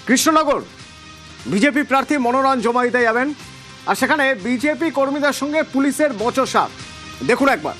Krishnanagar BJP প্রার্থী মনোনয়ন জমা দিতে যাবেন, আর সেখানে বিজেপি কর্মীদের সঙ্গে পুলিশের বচসা দেখুন একবার।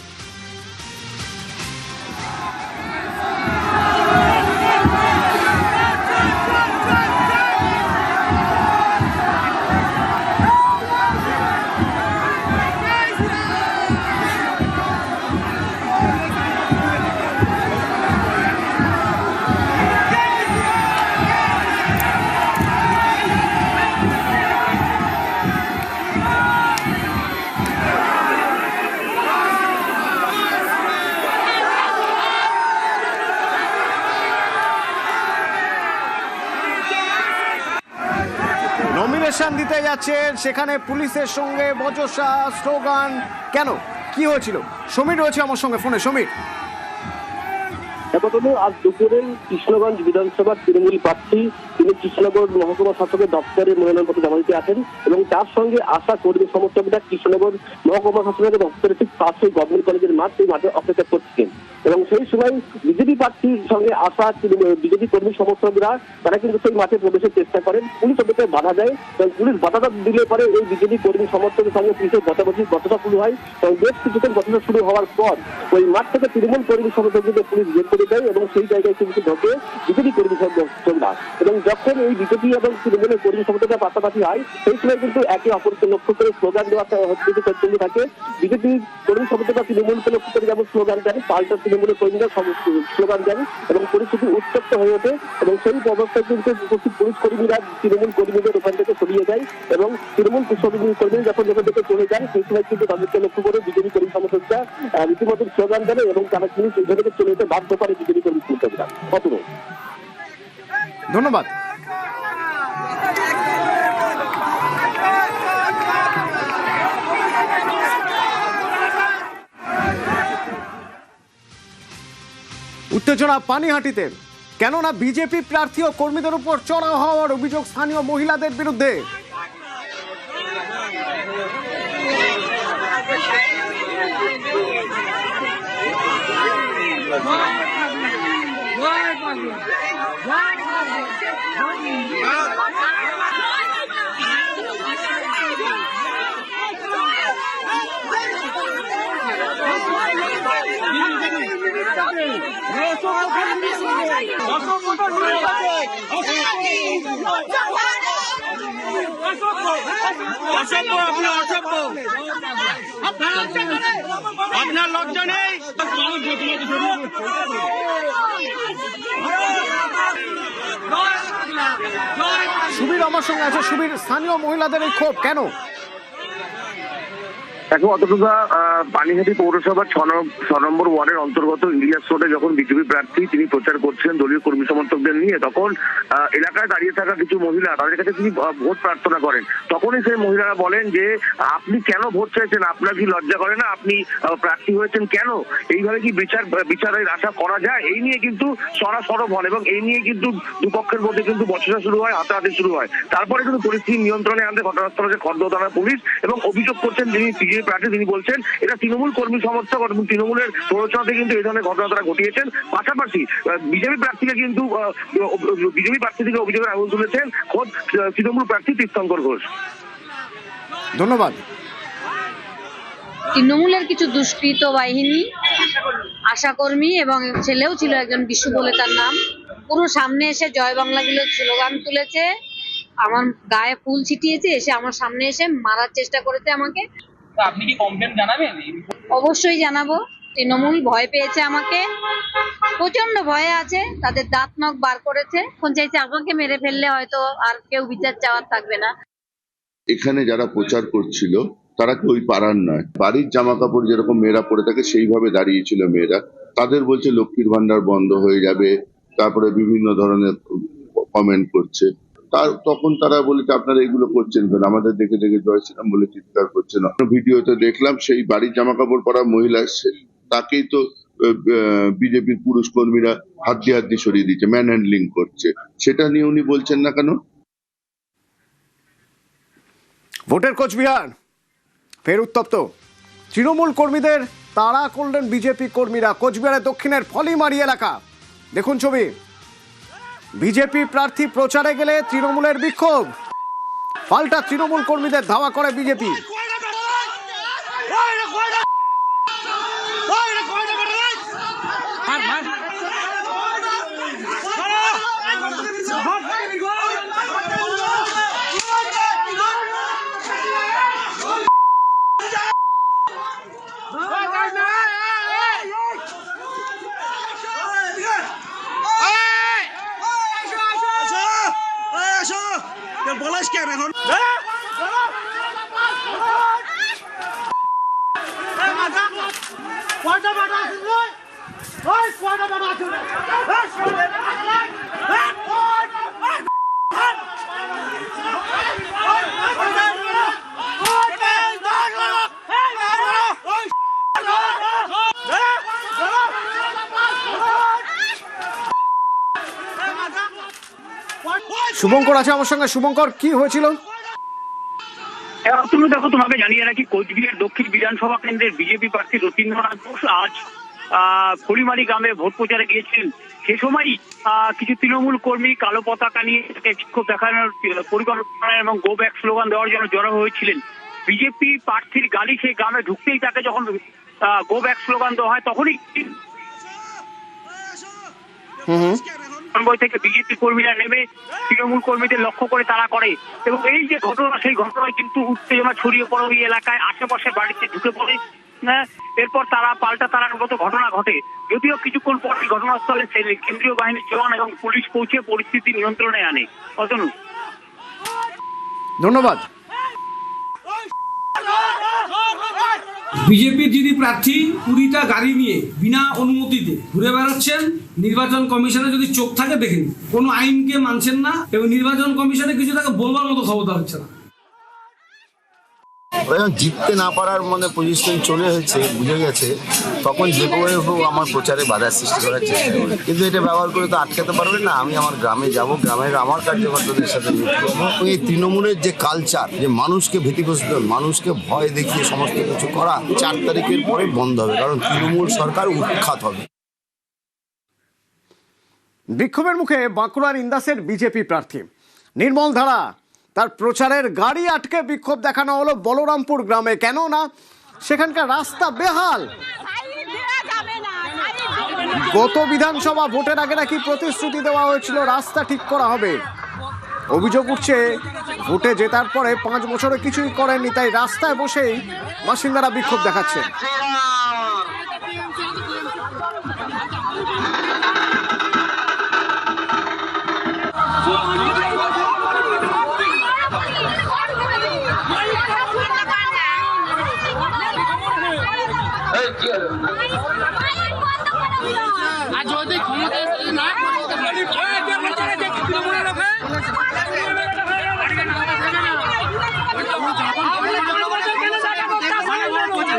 নমিনেশন দিতে যাচ্ছেন, সেখানে পুলিশের সঙ্গে বচসা, স্লোগান, কেন, কি হয়েছিল? সমীর রয়েছে আমার সঙ্গে ফোনে। সমীর, আজ দুপুরে কৃষ্ণগঞ্জ বিধানসভার তৃণমূল প্রার্থী তিনি কৃষ্ণনগর মহকুমা শাসকের দপ্তরে মনোনয়নপত্র জমা দিতে আসেন এবং তার সঙ্গে আসা কর্মী সমর্থকরা কৃষ্ণনগর মহকুমা শাসকের দপ্তরের ঠিক পাশে গভর্নমেন্ট কলেজের মাঠ, সেই মাঠে অপেক্ষা করছিলেন এবং সেই সময় বিজেপি প্রার্থীর সঙ্গে আসা বিজেপি কর্মী সমর্থকরা তারা কিন্তু সেই মাঠে প্রবেশের চেষ্টা করেন। পুলিশ ওদেরকে বাধা দেয় এবং পুলিশ বাধা দিলে পরে এই বিজেপি কর্মী সমর্থকের সঙ্গে পুলিশের বচসা শুরু হয় এবং বেশ কিছুক্ষণ বচসা শুরু হওয়ার পর ওই মাঠ থেকে তৃণমূল কর্মী সমর্থকদের পুলিশ বের করে দেয় এবং সেই জায়গায় কিন্তু ঢোকে বিজেপি কর্মী সমর্থকরা। এবং যখন এই বিজেপি এবং তৃণমূলের কর্মী সমর্থকরা পাশাপাশি হয় সেই সময় কিন্তু একে অপরকে লক্ষ্য করে স্লোগান দেওয়া চলতে থাকে। বিজেপি কর্মী সমর্থকরা তৃণমূলকে লক্ষ্য করে যেমন স্লোগান দেন, পাল্টা তৃণমূলের কর্মীরা স্লোগান দেন এবং পরিস্থিতি উত্তপ্ত হয়ে ওঠে এবং সেই অবস্থায় কিন্তু উপস্থিত পুলিশ কর্মীরা তৃণমূল কর্মীদের ওখান থেকে সরিয়ে দেয় এবং তৃণমূল কর্মী যখন ওখান থেকে চলে যায় সেই সময় কিন্তু তাদেরকে লক্ষ্য করে বিজেপি কর্মী সমর্থকরা রীতিমতো স্লোগান দেন এবং তারা কিন্তু সেখান থেকে চলে যেতে বাধ্য করে বিজেপি কর্মী সমর্থকরা। কতটুকু? ধন্যবাদ। উত্তেজনা পানিহাটিতে, কেননা বিজেপি প্রার্থী ও কর্মীদের উপর চড়াও হওয়ার অভিযোগ স্থানীয় মহিলাদের বিরুদ্ধে। আপনার লজ্জা নেই? সুবীর আমার সঙ্গে আছে। সুবীর, স্থানীয় মহিলাদের এই ক্ষোভ কেন? এখন অতটুকু পানিহাটি পৌরসভার 6 নম্বর ওয়ার্ডের অন্তর্গত ইলিয়াস রোডে যখন বিজেপি প্রার্থী তিনি প্রচার করছেন দলীয় কর্মী সমর্থকদের নিয়ে, তখন এলাকায় দাঁড়িয়ে থাকা কিছু মহিলা তাদের কাছে তিনি ভোট প্রার্থনা করেন। তখনই সেই মহিলারা বলেন যে আপনি কেন ভোট চাইছেন, আপনার কি লজ্জা করে না, আপনি প্রার্থী হয়েছেন কেন, এইভাবে কি বিচারের আশা করা যায়? এই নিয়ে কিন্তু সরব হন এবং এই নিয়ে কিন্তু দুপক্ষের মধ্যে কিন্তু বচসা শুরু হয়, হাতাহাতি শুরু হয়। তারপরে কিন্তু পরিস্থিতি নিয়ন্ত্রণে আনতে ঘটনাস্থলে খড়দহ থানার পুলিশ এবং অভিযোগ করছেন যিনি প্রার্থী তিনি বলছেন এটা তৃণমূল কর্মী সমর্থক এবং তৃণমূলের প্ররোচনাতে কিন্তু এই ধরনের ঘটনা তারা ঘটিয়েছেন। পাশাপাশি বিজেপি প্রার্থী থেকে অভিযোগের আঙুল তুলেছেন খোদ তৃণমূল প্রার্থী তীর্থঙ্কর ঘোষ। ধন্যবাদ। তৃণমূলের কিছু দুষ্কৃত বাহিনী, আশাকর্মী এবং ছেলেও ছিল একজন, বিশু বলে তার নাম, পুরো সামনে এসে জয় বাংলা বলে স্লোগান তুলেছে, আমার গায়ে ফুল ছিটিয়েছে, এসে আমার সামনে এসে মারার চেষ্টা করেছে আমাকে। আপনি কি কমপ্লেন জানাবেন? অবশ্যই জানাবো। তৃণমূল ভয় পেয়েছে আমাকে, প্রচন্ড ভয়ে আছে, তাদের দাঁত নখ বার করেছে, কোন চাইছে আমাকে মেরে ফেললে হয়তো আর কেউ বিচার চাওয়ার থাকবে না। এখানে যারা প্রচার করছিল তারা কেউ পাড়ার নয়, বাড়ির জামা কাপড় যেরকম মেয়েরা পরে থাকে সেইভাবে দাঁড়িয়েছিল মেয়েরা। তাদের বলছে লক্ষ্মীর ভান্ডার বন্ধ হয়ে যাবে, তারপরে বিভিন্ন ধরনের কমেন্ট করছে। তখন তারা বলেছে আপনারা এগুলো করছেন কেন, আমাদের দেখে দেখে জয় শ্রীরাম বলে চিৎকার করছেন। ভিডিওতে দেখলাম সেই বাড়ির জামা কাপড় পরা মহিলা, তাকেই তো বিজেপির পুরুষ কর্মীরা হাত দিয়ে সরিয়ে দিচ্ছে, ম্যান হ্যান্ডলিং করছে। সেটা নিয়ে উনি বলছেন না কেন? ভোটের কোচবিহার ফের উত্তপ্ত, তৃণমূল কর্মীদের তাড়া করলেন বিজেপি কর্মীরা। কোচবিহারের দক্ষিণের ফলিমারি এলাকা, দেখুন ছবি। বিজেপি প্রার্থী প্রচারে গেলে তৃণমূলের বিক্ষোভ, পাল্টা তৃণমূল কর্মীদের ধাওয়া করে বিজেপি। বলাস কেন এখন? শুভঙ্কর আছে আমার সঙ্গে। শুভঙ্কর, কি হয়েছিল? তুমি দেখো, তোমাকে জানিয়ে রাখি, কোচবিহার দক্ষিণ বিধানসভা কেন্দ্রের বিজেপি প্রার্থী রতীন্দ্রনাথ ঘোষ আজ খড়িমারি গ্রামে ভোট প্রচারে গিয়েছিলেন। সে সময়ই কিছু তৃণমূল কর্মী কালো পতাকা নিয়ে বিক্ষোভ দেখানোর পরিকল্পনা এবং গো ব্যাক স্লোগান দেওয়ার জন্য জড়ো হয়েছিলেন। বিজেপি প্রার্থীর গাড়ি সেই গ্রামে ঢুকতেই তাকে যখন গো ব্যাক স্লোগান দেওয়া হয়, তখনই কনভয় থেকে বিজেপি কর্মীরা নেমে তৃণমূল কর্মীদের লক্ষ্য করে তাড়া করে এবং এই যে ঘটনা, সেই ঘটনায় কিন্তু উত্তেজনা ছড়িয়ে পড়ে ওই এলাকায়, আশেপাশে বাড়িতে ঢুকে পড়ে। এরপর তারা পাল্টা তাড়ার মতো ঘটনা ঘটে। যদিও কিছুক্ষণ পর ঘটনাস্থলে কেন্দ্রীয় বাহিনীর জওয়ান এবং পুলিশ পৌঁছে পরিস্থিতি নিয়ন্ত্রণে আনে। অতনু, ধন্যবাদ। বিজেপির যিনি প্রার্থী 20টা গাড়ি নিয়ে বিনা অনুমতিতে ঘুরে বেড়াচ্ছেন, নির্বাচন কমিশনে যদি চোখ থাকে দেখেন, কোনো আইনকে মানছেন না এবং নির্বাচন কমিশনে কিছু তাকে বলবার মতো ক্ষমতা হচ্ছে না। জিততে না পারার পজিশন চলে হয়েছে, বুঝে গেছে, তখন যেভাবে হোক আমার প্রচারে বাধার সৃষ্টি করার চেষ্টা করে, কিন্তু এটা ব্যবহার করে তো আটকাতে পারবে না। আমি আমার গ্রামে যাব, গ্রামের আমার কার্যকর্তাদের সাথে মিট করবো। এই তৃণমূলের যে কালচার, যে মানুষকে ভীতিগ্রস্ত, মানুষকে ভয় দেখিয়ে সমস্ত কিছু করা, 4 তারিখের পরে বন্ধ হবে, কারণ তৃণমূল সরকার উৎখাত হবে। বিক্ষোভের মুখে বাঁকুড়ার ইন্দাসের বিজেপি প্রার্থী নির্মল ধারা, তার প্রচারের গাড়ি আটকে বিক্ষোভ দেখানো হলো বলরামপুর গ্রামে। কেন না সেখানকার রাস্তা বেহাল। গত বিধানসভা ভোটের আগে নাকি প্রতিশ্রুতি দেওয়া হয়েছিল রাস্তা ঠিক করা হবে। অভিযোগ উঠছে ভোটে জেতার পরে 5 বছরে কিছুই করেননি, তাই রাস্তায় বসেই বাসিন্দারা বিক্ষোভ দেখাচ্ছেন।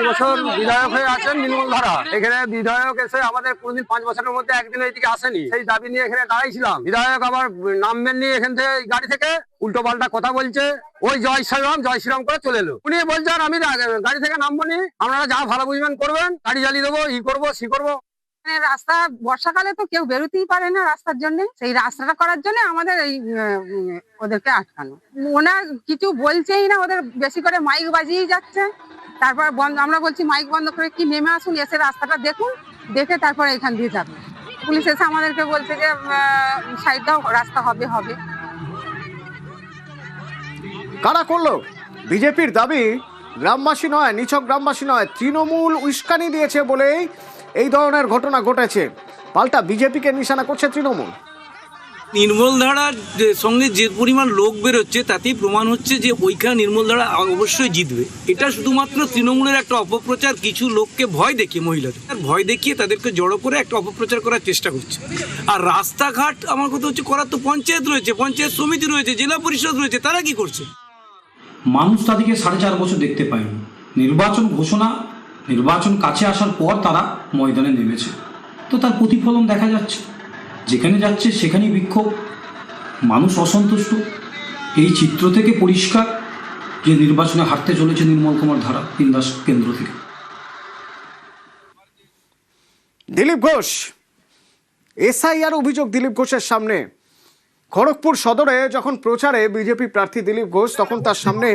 বছর বিধায়ক হয়ে আছেন নির্মল ধারা। এখানে বিধায়ক এসে আমাদের কোনদিন 5 বছরের মধ্যে একদিন এইদিকে আসেনি। সেই দাবি নিয়ে এখানে দাঁড়াইছিলাম। বিধায়ক আবার নামবেন নিয়ে এখান থেকে গাড়ি থেকে উল্টো পাল্টা কথা বলছে, ওই জয় শ্রীরাম করে চলে এলো। উনি বলছেন আমি গাড়ি থেকে নামবো নি, আপনারা যা ভালো বুঝবেন করবেন, গাড়ি জ্বালিয়ে দেবো, করবো সি করবো। রাস্তা বর্ষাকালে তো কেউ বেরোতেই পারে না রাস্তার জন্য, সেই রাস্তাটা করার জন্য আমাদের এই ওদেরকে আটকানো। ওনার কিছু বলছেই না, ওদের বেশি করে মাইক বাজিয়েই যাচ্ছে। তারপর আমরা বলছি মাইক বন্ধ করে কি নেমে আসুন, এসে রাস্তাটা দেখুন, দেখে তারপরে এখান দিয়ে যাবে। পুলিশ এসে আমাদেরকে বলছে যে সাইড দাও, রাস্তা হবে। কারা করলো? বিজেপির দাবি গ্রামবাসী নয়, নিছক গ্রামবাসী নয়, তৃণমূল উস্কানি দিয়েছে বলেই এই ধরনের ঘটনা ঘটেছে। পাল্টা বিজেপিকে নিশানা করছে তৃণমূল। নির্মল ধারার সঙ্গে যে পরিমাণ লোক বেরোচ্ছে তাতেই প্রমাণ হচ্ছে যে ওইখানে নির্মল ধারা অবশ্যই জিতবে। এটা শুধুমাত্র তৃণমূলের একটা অপপ্রচার, কিছু লোককে ভয় দেখিয়ে, মহিলাদের ভয় দেখিয়ে তাদেরকে জড়ো করে একটা অপপ্রচার করার চেষ্টা করছে। আর রাস্তাঘাট আমার কথা হচ্ছে করার তো পঞ্চায়েত রয়েছে, পঞ্চায়েত সমিতি রয়েছে, জেলা পরিষদ রয়েছে, তারা কি করছে? মানুষ তাদেরকে 4.5 বছর দেখতে পায়নি। নির্বাচন ঘোষণা, নির্বাচন কাছে আসার পর তারা ময়দানে নেমেছে, তো তার প্রতিফলন দেখা যাচ্ছে। যেখানে যাচ্ছে সেখানেই বিক্ষোভ, মানুষ অসন্তুষ্ট। এই চিত্র থেকে পরিষ্কার যে নির্বাচনে হারতে চলেছে নির্মল কুমার ধারা ইন্দাস কেন্দ্র থেকে। দিলীপ ঘোষ, এসআইআর অভিযোগ দিলীপ ঘোষের সামনে। খড়গপুর সদরে যখন প্রচারে বিজেপি প্রার্থী দিলীপ ঘোষ, তখন তার সামনে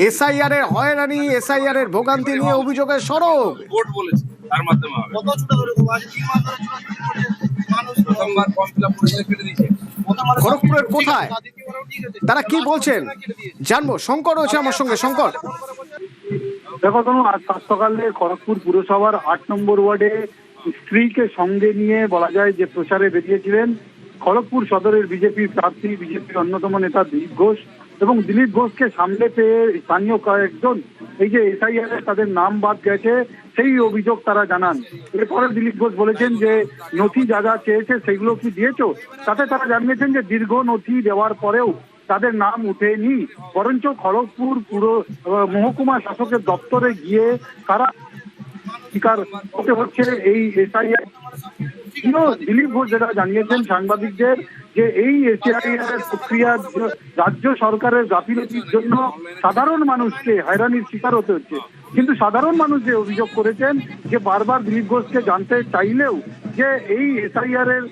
এসআইআর এর হয়রানি, এসআইআর এর ভোগান্তি নিয়ে অভিযোগের সরব। ভোট বলেছে তার মাধ্যমে হবে। প্রথমবার ফর্ম ফিল আপ করে কেটে দিয়েছে। খড়গপুরের কোথায়, তারা কি বলছেন জানবো। শঙ্কর রয়েছে আমার সঙ্গে। শঙ্কর, দেখো তনু, আজ সকালে খড়গপুর পুরসভার 8 নম্বর ওয়ার্ডে স্ত্রীকে সঙ্গে নিয়ে বলা যায় যে প্রচারে বেরিয়েছিলেন খড়গপুর সদরের বিজেপি প্রার্থী, বিজেপির অন্যতম নেতা দিলীপ ঘোষ। এবং দিলীপ ঘোষকে সামনে পেয়ে স্থানীয় কয়েকজন এই যে এসআইআর এ তাদের নাম বাদ গেছে সেই অভিযোগ তারা জানান। এরপরে দিলীপ ঘোষ বলেছেন যে নথি যা যা চেয়েছে সেগুলো কি দিয়েছো, তাতে তারা জানিয়েছেন যে দীর্ঘ নথি দেওয়ার পরেও তাদের নাম উঠেনি, বরঞ্চ খড়গপুর পুরো মহকুমা শাসকের দপ্তরে গিয়ে তারা শিকার হতে হচ্ছে এই এসআইআর। দিলীপ ঘোষ যেটা জানিয়েছেন সাংবাদিকদের যে এই এসআইআর এর প্রক্রিয়া রাজ্য সরকারের গাফিলতির জন্য সাধারণ মানুষকে হয়রানির শিকার হতে হচ্ছে। কিন্তু সাধারণ মানুষ যে অভিযোগ করেছেন যে বারবার দিলীপ ঘোষকে জানতে চাইলেও যে এই এসআইআর এর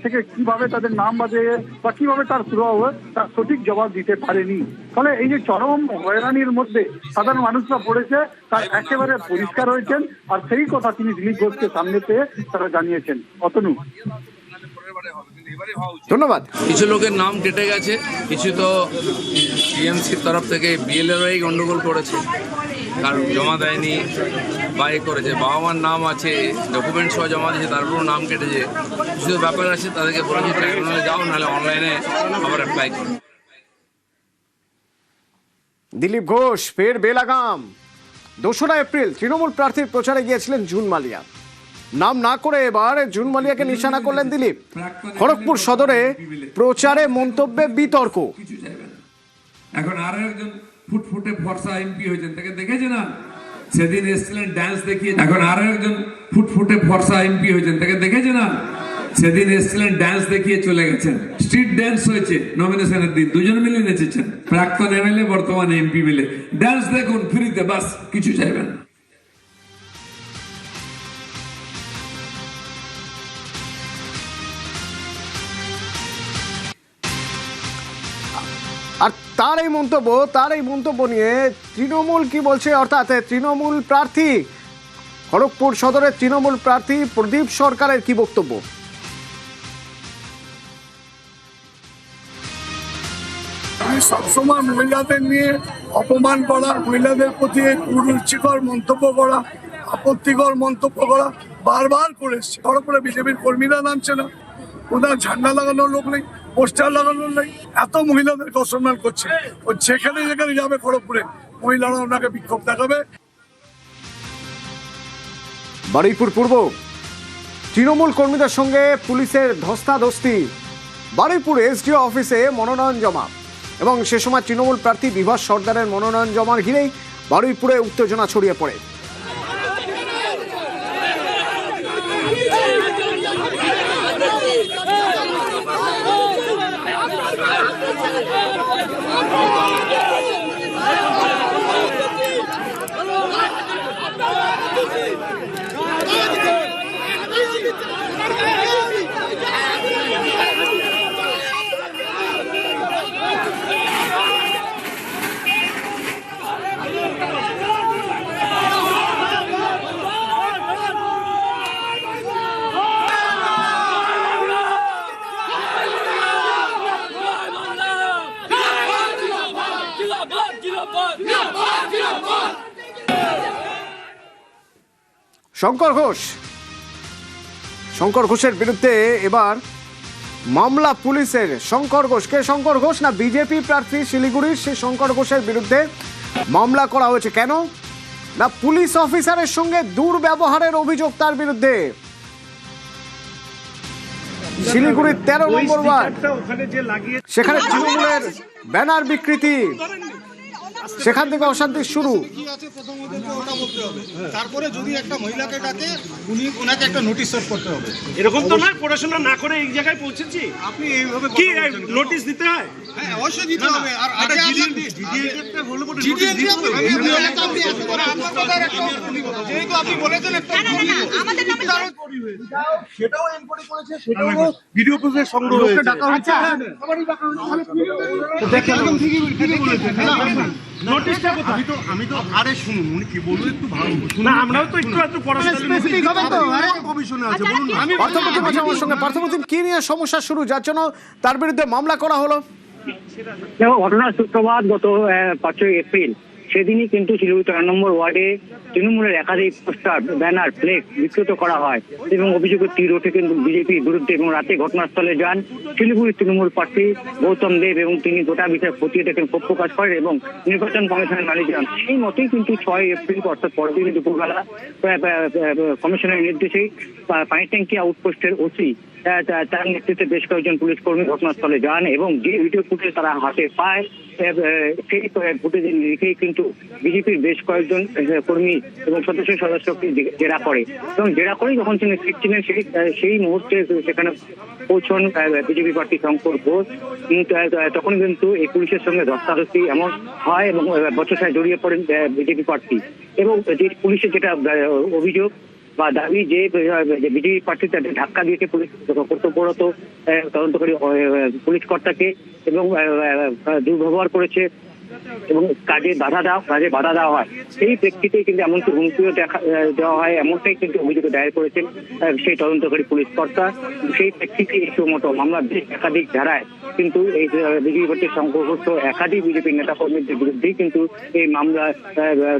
থেকে কিভাবে তাদের নাম বাজে বা কিভাবে তার শুরু হবে তার সঠিক জবাব দিতে পারেনি। ফলে এই যে চরম হয়রানির মধ্যে সাধারণ মানুষরা পড়েছে তার একেবারে পরিষ্কার হয়েছেন, আর সেই কথা তিনি দিলীপ ঘোষকে সামনে পেয়ে তারা জানিয়েছেন। অতনু, ধন্যবাদ। কিছু লোকের নাম কেটে গেছে, কিছু তো টিএমসির তরফ থেকে বিএলএরই গন্ডগোল করেছে, কারণ জমা দেয়নি বা এ করেছে, বাবা মার নাম আছে ডকুমেন্টস সহ জমা দিয়েছে তারপরেও নাম কেটেছে। কিছু ব্যাপার আছে তাদেরকে বলেছি ট্রাইব্যুনালে যাও, নাহলে অনলাইনে আবার অ্যাপ্লাই করো। দিলীপ ঘোষ ফের বেলাগাম। 2রা এপ্রিল তৃণমূল প্রার্থীর প্রচারে গিয়েছিলেন জুন মালিয়া, নাম না করে এবার জুন মালিয়াকে নিশানা করলেন দিলীপ। খড়গপুর সদরে প্রচারে মন্তব্যে বিতর্ক। এখন আর একজন ফুটফুটে ফর্সা এমপি হয়েছেন, তাকে দেখেছে না, সেদিন এসেছিলেন ড্যান্স দেখিয়ে। এখন আর একজন ফুটফুটে ফর্সা এমপি হয়েছেন, তাকে দেখেছে না, সেদিন এসেছিলেন ড্যান্স দেখিয়ে চলে গেছেন। স্ট্রিট ড্যান্স হয়েছে নমিনেশনের দিন, দুজন মিলে নেচেছেন, প্রাক্তন এমএলএ বর্তমান এমপি মিলে। ড্যান্স দেখুন ফ্রিতে, বাস কিছু চাইবেন। আর তার এই মন্তব্য নিয়ে তৃণমূল কি বলছে, অর্থাৎ তৃণমূল প্রার্থী খড়গপুর সদরের তৃণমূল প্রার্থী প্রদীপ সরকারের কি বক্তব্য। সবসময় মহিলাদের নিয়ে অপমান করা, মহিলাদের প্রতি কুরুচিকর মন্তব্য করা, আপত্তিকর মন্তব্য করা বারবার করে এসছে। খড়গপুরে বিজেপির কর্মীরা নামছে না, ওনার ঝান্ডা লাগানোর লোক নেই, পোস্টার লাগানোর নেই, এত মহিলাদেরকে অসম্মান করছে। ও যেখানে যেখানে যাবে খড়গপুরে মহিলারা ওনাকে বিক্ষোভ দেখাবে। বারুইপুর পূর্ব তৃণমূল কর্মীদের সঙ্গে পুলিশের ধস্তাধস্তি। বারুইপুর এসডিও অফিসে মনোনয়ন জমা এবং সে সময় তৃণমূল প্রার্থী বিভাস সর্দারের মনোনয়ন জমার ঘিরেই বারুইপুরে উত্তেজনা ছড়িয়ে পড়ে। শঙ্কর ঘোষের বিরুদ্ধে এবার মামলা পুলিশের। শঙ্কর ঘোষ না বিজেপি প্রার্থী শিলিগুড়ির, সে শঙ্কর ঘোষের বিরুদ্ধে মামলা করা হয়েছে। কেন না পুলিশ অফিসারের সঙ্গে দুর্ব্যবহারের অভিযোগ তার বিরুদ্ধে। শিলিগুড়ির 13 নম্বর ওয়ার্ড, সেখানে তৃণমূলের ব্যানার বিকৃতি, সেখান থেকে অশান্তি শুরু। কি আছে প্রথম ওদেরকে ওটা বলতে হবে, তারপরে যদি একটা মহিলাকে ডাকে ওনাকে একটা নোটিশ সার্ভ করতে হবে। এরকম তো নয় পড়াশোনা না করে এই জায়গায় পৌঁছেছি। আপনি এইভাবে কি নোটিশ দিতে হয়? হ্যাঁ অবশ্যই দিতে হবে। আর আগে যেহেতু আপনি বলেছেন একটা সেটাও এনকোয়ারি করেছে, সেটাও ভিডিও ফুটেজ সংগ্রহ হয়েছে। ডাকা হচ্ছে নোটিশটা কোথায়? আমি তো আরে শুনুন উনি কি বলবো একটু ভালো না আমরাও তো একটু পড়াশোনা কমিশনে আছে বলুন। আমি পার্থপ্রতিম আছে আমার সঙ্গে। পার্থপ্রতিম, কি নিয়ে সমস্যা শুরু যার জন্য তার বিরুদ্ধে মামলা করা হলো? দেখো, ঘটনার সূত্রপাত গত 5ই এপ্রিল। সেদিনই কিন্তু শিলিগুড়ি 4 নম্বর ওয়ার্ডে তৃণমূলের একাধিক পোস্টার, ব্যানার, ফ্লেক্স বিকৃত করা হয় এবং অভিযোগের তীর ওঠে কিন্তু বিজেপির বিরুদ্ধে। এবং রাতে ঘটনাস্থলে যান শিলিগুড়ি তৃণমূল প্রার্থী গৌতম দেব এবং তিনি গোটা বিষয় খতিয়ে দেখেন, ক্ষোভ প্রকাশ করেন এবং নির্বাচন কমিশনের মালিক যান। সেই মতেই কিন্তু 6 এপ্রিল অর্থাৎ পরের দিন দুপুরবেলা কমিশনের নির্দেশেই পানি ট্যাঙ্কি আউটপোস্টের ওসি তার নেতৃত্বে বেশ কয়েকজন পুলিশ কর্মী ঘটনাস্থলে যান এবং যে ভিডিও ফুটেজ তারা হাতে পায় সেই ফুটেজের নিরিখেই কিন্তু বিজেপির বেশ কয়েকজন কর্মী এবং সদস্যকে জেরা করে এবং জেরা করে যখন তিনি ফিরছিলেন সেই মুহূর্তে সেখানে পৌঁছন বিজেপি প্রার্থী শঙ্কর ঘোষ। তখন কিন্তু এই পুলিশের সঙ্গে ধস্তাধস্তি এমন হয় এবং বচসায় জড়িয়ে পড়েন বিজেপি প্রার্থী এবং যে পুলিশের যেটা অভিযোগ বা দাবি যে বিজেপি প্রার্থী তাদের ধাক্কা দিয়েছে পুলিশ কর্তব্যরত তদন্তকারী পুলিশ কর্তাকে এবং দুর্ব্যবহার করেছে এবং কাজে বাধা দেওয়া হয়। সেই প্রেক্ষিতে কিন্তু এমনকি হুমকিও দেওয়া হয়, এমনটাই কিন্তু অভিযোগ দায়ের করেছেন সেই তদন্তকারী পুলিশ কর্তা। সেই প্রেক্ষিতে এই সমস্ত মামলা একাধিক ধারায় কিন্তু এই বিজেপি প্রার্থীর সংঘর্ষ একাধিক বিজেপি নেতা কর্মীদের বিরুদ্ধেই কিন্তু এই মামলা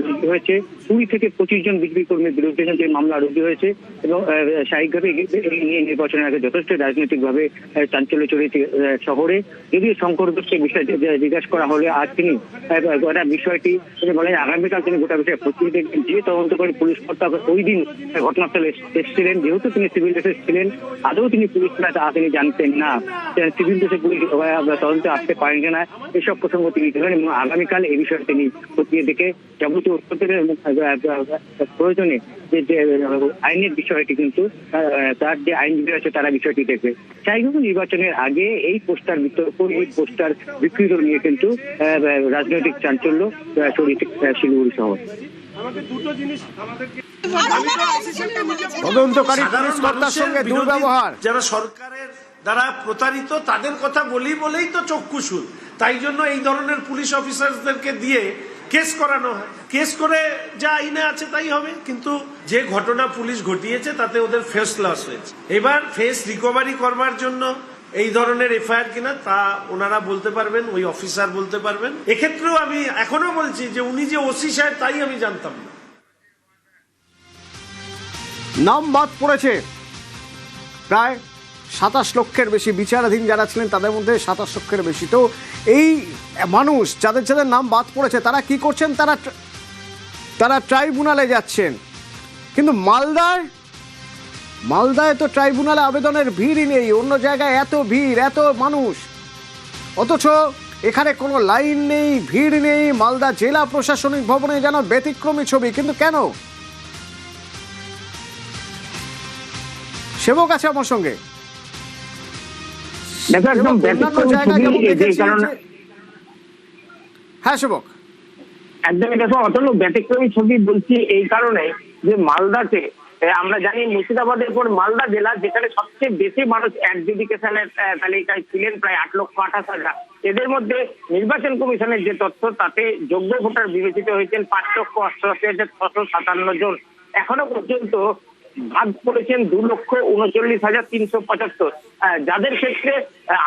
রুজু হয়েছে। 20 থেকে 25 জন বিজেপি কর্মীর বিরুদ্ধে কিন্তু এই মামলা রুজু হয়েছে এবং স্বাভাবিকভাবে এই নিয়ে নির্বাচনের আগে যথেষ্ট রাজনৈতিকভাবে চাঞ্চল্য ছড়িয়েছে শহরে। যদিও শঙ্কর ঘোষকে বিষয় জিজ্ঞাসা করা হলে আজ তিনি গোটা বিষয়টি বলেন আগামীকাল তিনি গোটা বিষয়ে প্রস্তুতি দেখবেন। যে তদন্তকারী পুলিশ কর্তা ওই দিন ঘটনাস্থলে এসেছিলেন, যেহেতু তিনি সিভিল ড্রেসে ছিলেন, আদৌ তিনি পুলিশ তিনি জানতেন না, সিভিল ড্রেসে পুলিশ তদন্তে আসতে পারেন কিনা এসব প্রসঙ্গ তিনি দিলেন এবং আগামীকাল এই বিষয়ে তিনি খতিয়ে দেখে যাবতীয় উত্তরের প্রয়োজনে যে আইনের বিষয়টি কিন্তু তার যে আইনজীবী আছে তারা বিষয়টি দেখবে। স্বাভাবিকভাবে নির্বাচনের আগে এই পোস্টার বিতর্ক, এই পোস্টার বিকৃত নিয়ে কিন্তু রাজনৈতিক চাঞ্চল্য ছড়িয়েছে শিলিগুড়ি শহর। তদন্তকারী পুলিশ কর্তার সঙ্গে দুর্ব্যবহার, যারা সরকারের দ্বারা প্রতারিত তাদের কথা বলেই তো চক্ষুশূল। তাই জন্য এই ধরনের পুলিশ অফিসারদেরকে দিয়ে কেস করানো হয়। কেস করে যা আইনে আছে তাই হবে। কিন্তু যে ঘটনা পুলিশ ঘটিয়েছে তাতে ওদের ফেস লস হয়েছে। এবার ফেস রিকভারি করবার জন্য এই ধরনের এফআইআর কিনা তা ওনারা বলতে পারবেন, ওই অফিসার বলতে পারবেন। এক্ষেত্রেও আমি এখনো বলছি যে উনি যে ওসি সাহেব তাই আমি জানতাম না। নাম বাদ পড়েছে প্রায় 27 লক্ষের বেশি বিচারাধীন যারা ছিলেন তাদের মধ্যে 27 লক্ষের বেশি। তো এই মানুষ যাদের নাম বাদ পড়েছে তারা কি করছেন? তারা ট্রাইব্যুনালে যাচ্ছেন। কিন্তু মালদায় তো ট্রাইব্যুনালে আবেদনের ভিড়ই নেই। অন্য জায়গায় এত ভিড়, এত মানুষ, অথচ এখানে কোনো লাইন নেই, ভিড় নেই। মালদা জেলা প্রশাসনিক ভবনে যেন ব্যতিক্রমী ছবি। কিন্তু কেন? সেবক আছে আমার সঙ্গে। হ্যাঁ সেবক, একদমই। দেখো অতল ব্যতিক্রমী ছবি বলছি এই কারণে যে মালদাতে আমরা জানি মুর্শিদাবাদের পর মালদা জেলা যেখানে সবচেয়ে বেশি মানুষ অ্যাডজুডিকেশনের তালিকায় ছিলেন, প্রায় 8,28,000। এদের মধ্যে নির্বাচন কমিশনের যে তথ্য তাতে যোগ্য ভোটার বিবেচিত হয়েছেন 5,88,657 জন। এখনো পর্যন্ত বাদ পড়েছেন 2,39,375। যাদের ক্ষেত্রে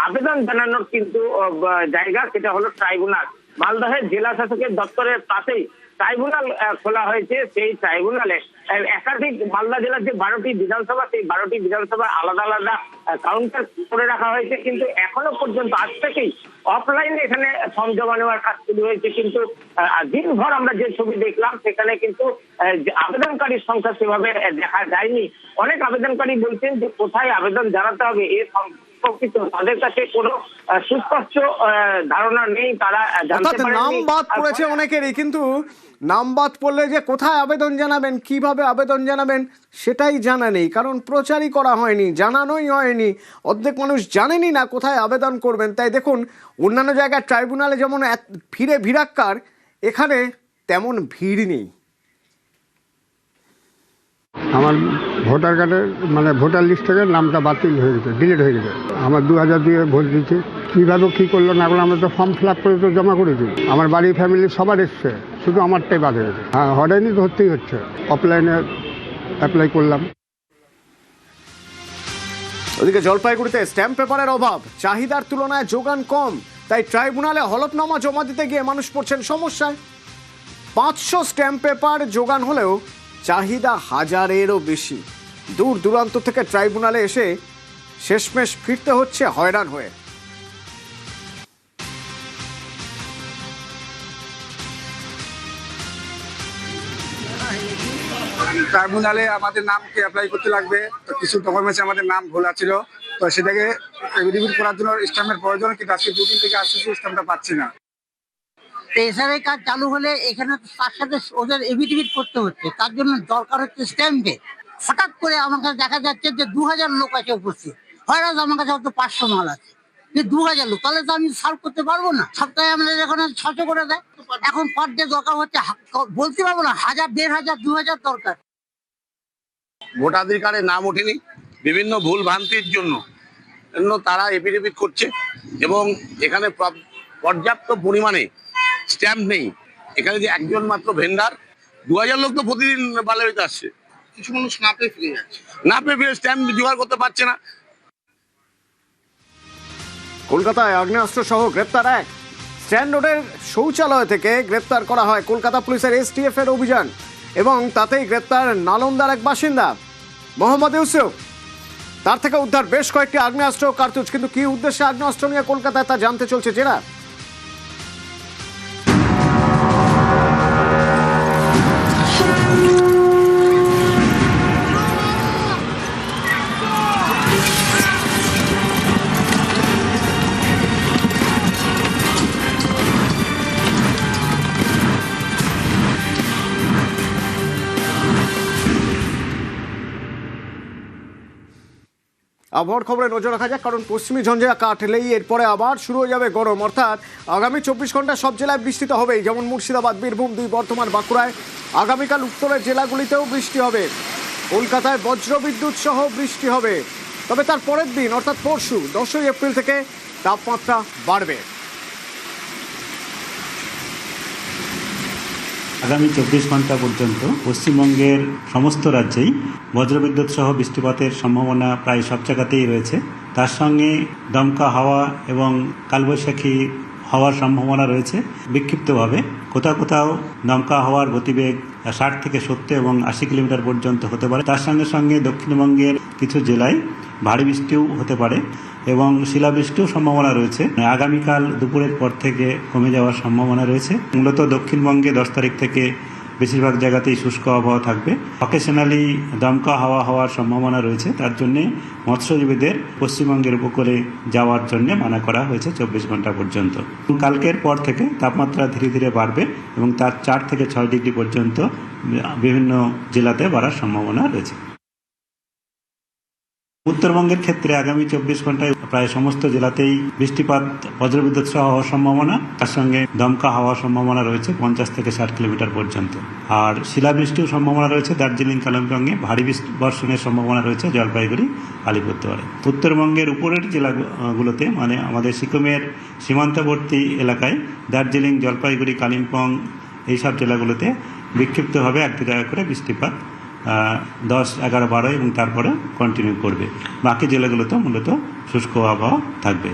আবেদন জানানোর কিন্তু জায়গা সেটা হলো ট্রাইব্যুনাল। মালদহের জেলা শাসকের দপ্তরের পাশেই ট্রাইব্যুনাল খোলা হয়েছে। সেই ট্রাইব্যুনালে একাধিক মালদা জেলার যে 12টি বিধানসভা, সেই 12টি বিধানসভা আলাদা আলাদা কাউন্টার করে রাখা হয়েছে। কিন্তু এখনো পর্যন্ত আজ থেকেই অফলাইনে এখানে ফর্ম জমা নেওয়ার কাজ শুরু হয়েছে। কিন্তু দিনভর আমরা যে ছবি দেখলাম সেখানে কিন্তু আবেদনকারীর সংখ্যা সেভাবে দেখা যায়নি। অনেক আবেদনকারী বলছেন যে কোথায় আবেদন জানাতে হবে প্রকৃত তাদের কাছে কোনো সুস্পষ্ট ধারণা নেই, তারা জানতে অর্থাৎ নাম বাদ পড়েছে অনেকেরই, কিন্তু নাম বাদ পড়লে যে কোথায় আবেদন জানাবেন, কিভাবে আবেদন জানাবেন সেটাই জানা নেই, কারণ প্রচারই করা হয়নি, জানানোই হয়নি। অর্ধেক মানুষ জানেনই না কোথায় আবেদন করবেন। তাই দেখুন, অন্যান্য জায়গায় ট্রাইব্যুনালে যেমন ভিড়ে ভিড়াক্কার, এখানে তেমন ভিড় নেই। আমার ভোটার কার্ডের মানে ভোটার লিস্ট থেকে নামটা বাতিল হয়ে গেছে, ডিলিট হয়ে গেছে। আমার 2000 দিয়ে ভোট দিচ্ছি, কীভাবে কী করলো না করলো, আমরা তো ফর্ম ফিল আপ করে তো জমা করেছি। আমার বাড়ির ফ্যামিলির সবার এসছে, শুধু আমারটাই বাদ হয়ে গেছে। হ্যাঁ, হয়নি ধরতেই হচ্ছে, অফলাইনে অ্যাপ্লাই করলাম। ওদিকে জলপাইগুড়িতে স্ট্যাম্প পেপারের অভাব, চাহিদার তুলনায় যোগান কম, তাই ট্রাইব্যুনালে হলফনামা জমা দিতে গিয়ে মানুষ পড়ছেন সমস্যায়। 500 স্ট্যাম্প পেপার যোগান হলেও চাহিদা 1000-এরও বেশি। দূর দূরান্ত থেকে ট্রাইব্যুনালে এসে শেষমেশ ফিরতে হচ্ছে হয়রান হয়ে। ট্রাইব্যুনালে আমাদের নামকে অ্যাপ্লাই করতে লাগবে, তো কিছু ডকুমেন্টস আমাদের নাম ভুল ছিল, তো সেটাকে এফিডেভিট করার জন্য স্ট্যাম্পের প্রয়োজন, কিন্তু আজকে 2 দিন থেকে আসতেছি স্ট্যাম্পটা পাচ্ছি না। এসআরআই কার্ড চালু হলে এখানে তার সাথে ওদের এফিডেভিট করতে হচ্ছে, তার জন্য দরকার হচ্ছে স্ট্যাম্পে। হঠাৎ করে আমার কাছে দেখা যাচ্ছে যে 2000 লোক আছে উপস্থিত, হয়তো আমার কাছে হয়তো 500 মাল আছে, যে 2000 লোক, তাহলে তো আমি সার্ভ করতে পারবো না। সপ্তাহে আমাদের এখানে 600 করে দেয়, এখন পার ডে দরকার হচ্ছে, বলতে পারবো না, 1000, 1500, 2000 দরকার। ভোটাধিকারে নাম ওঠেনি, বিভিন্ন ভুল ভ্রান্তির জন্য তারা এফিডেভিট করছে, এবং এখানে পর্যাপ্ত পরিমাণে স্ট্যাম্প নেই। এখানে যে একজন মাত্র ভেন্ডার, 2000 লোক তো প্রতিদিন বালাবাড়িতে আসছে, কিছু মানুষ না পেয়ে ফিরে যাচ্ছে, না পেয়ে ফিরে স্ট্যাম্প জোগাড় করতে পারছে না। কলকাতায় আগ্নেয়াস্ত্র সহ গ্রেপ্তার এক, স্ট্যান্ড রোডের শৌচালয় থেকে গ্রেপ্তার করা হয় কলকাতা পুলিশের STF এর অভিযান, এবং তাতেই গ্রেপ্তার নালন্দার এক বাসিন্দা মোহাম্মদ ইউসুফ। তার থেকে উদ্ধার বেশ কয়েকটি আগ্নেয়াস্ত্র ও কার্তুজ, কিন্তু কি উদ্দেশ্যে আগ্নেয়াস্ত্র নিয়ে কলকাতায় তা জানতে চলছে জেরা। আবহাওয়ার খবরে নজর রাখা যাক, কারণ পশ্চিমী ঝঞ্ঝা কাটলেই এরপরে আবার শুরু হয়ে যাবে গরম। অর্থাৎ আগামী 24 ঘন্টা সব জেলায় বৃষ্টি তো হবেই, যেমন মুর্শিদাবাদ, বীরভূম, 2 বর্ধমান, বাঁকুড়ায়। আগামীকাল উত্তরের জেলাগুলিতেও বৃষ্টি হবে, কলকাতায় বজ্রবিদ্যুৎ সহ বৃষ্টি হবে। তবে তার পরের দিন অর্থাৎ পরশু 10ই এপ্রিল থেকে তাপমাত্রা বাড়বে। আগামী 24 ঘন্টা পর্যন্ত পশ্চিমবঙ্গের সমস্ত রাজ্যেই বজ্রবিদ্যুৎ সহ বৃষ্টিপাতের সম্ভাবনা প্রায় সব জায়গাতেই রয়েছে। তার সঙ্গে দমকা হাওয়া এবং কালবৈশাখী হওয়ার সম্ভাবনা রয়েছে বিক্ষিপ্তভাবে। কোথাও কোথাও দমকা হাওয়ার গতিবেগ 60 থেকে 70 এবং 80 কিলোমিটার পর্যন্ত হতে পারে। তার সঙ্গে সঙ্গে দক্ষিণবঙ্গের কিছু জেলায় ভারী বৃষ্টিও হতে পারে এবং শিলাবৃষ্টিও সম্ভাবনা রয়েছে। আগামীকাল দুপুরের পর থেকে কমে যাওয়ার সম্ভাবনা রয়েছে। মূলত দক্ষিণবঙ্গে 10 তারিখ থেকে বেশিরভাগ জায়গাতেই শুষ্ক আবহাওয়া থাকবে। অকেশনালি দমকা হাওয়া হওয়ার সম্ভাবনা রয়েছে, তার জন্যে মৎস্যজীবীদের পশ্চিমবঙ্গের উপকূলে যাওয়ার জন্য মানা করা হয়েছে 24 ঘন্টা পর্যন্ত। কালকের পর থেকে তাপমাত্রা ধীরে ধীরে বাড়বে এবং তার 4 থেকে 6 ডিগ্রি পর্যন্ত বিভিন্ন জেলাতে বাড়ার সম্ভাবনা রয়েছে। উত্তরবঙ্গের ক্ষেত্রে আগামী 24 ঘন্টায় প্রায় সমস্ত জেলাতেই বৃষ্টিপাত, বজ্রবিদ্যুৎ সহ হওয়ার সম্ভাবনা, তার সঙ্গে দমকা হওয়ার সম্ভাবনা রয়েছে 50 থেকে 60 কিলোমিটার পর্যন্ত। আর শিলাবৃষ্টির সম্ভাবনা রয়েছে দার্জিলিং, কালিম্পংয়ে। ভারী বর্ষণের সম্ভাবনা রয়েছে জলপাইগুড়ি, আলিপুরদুয়ারে। উত্তরবঙ্গের উপরের জেলাগুলোতে, মানে আমাদের সিকিমের সীমান্তবর্তী এলাকায় দার্জিলিং, জলপাইগুড়ি, কালিম্পং এইসব জেলাগুলোতে বিক্ষিপ্তভাবে 1-2 জায়গা করে বৃষ্টিপাত 10, 11, 12 এবং তারপরে কন্টিনিউ করবে। বাকি জেলাগুলোতে মূলত শুষ্ক আবহাওয়া থাকবে।